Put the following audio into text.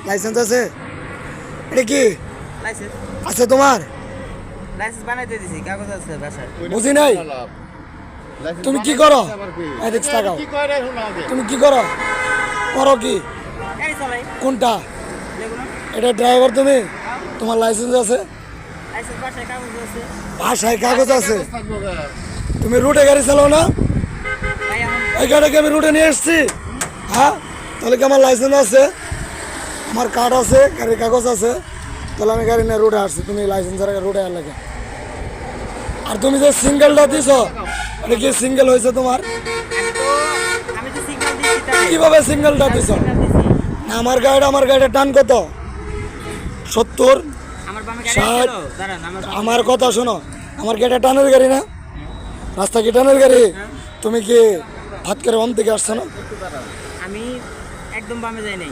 Licence আছে? এটা কি লাইসেন্স আছে তোমার? লাইসেন্স বানাইতে দিছি, কাগজ আছে বাসায়। বুঝি নাই। তুমি কি করো? এদিক তাকাও। তুমি কি করো? করো কি? গাড়ি চালাই। কোনটা? যেগুলো এটা ড্রাইভার তুমি? তোমার লাইসেন্স আছে? লাইসেন্স বাসায় কাগজ আছে। বাসায় কাগজ আছে? তুমি রুটে গাড়ি চালাও না? ভাই এখন এই গাড়িকে আমি রুটে নিয়ে এসেছি। হ্যাঁ, তাহলে কি আমার লাইসেন্স আছে, আমার কার্ড আছে, গাড়ির কাগজ আছে, তাহলে আমি গাড়ি নিয়ে রুটে আসছি। তুমি লাইসেন্স ছাড়া রুটে আর লাগে। আর তুমি যে সিঙ্গেলটা দিছ, এটা কি সিঙ্গেল হয়েছে তোমার? আমি তো সিগন্যাল দিছি তাই। কিভাবে সিঙ্গেলটা দিছ? সিগন্যাল দিছি। না, আমার গাড়িটা টান কত? 70। আমার বামে গাড়ি 60। ছিল। দাঁড়ান, আমার কথা শোনো, আমার গাড়িটা টানের গাড়ি না? রাস্তা কি টানের গাড়ি? তুমি কি ভাত করে বাম থেকে আসছো না? আমি একদম বামে যাই নাই।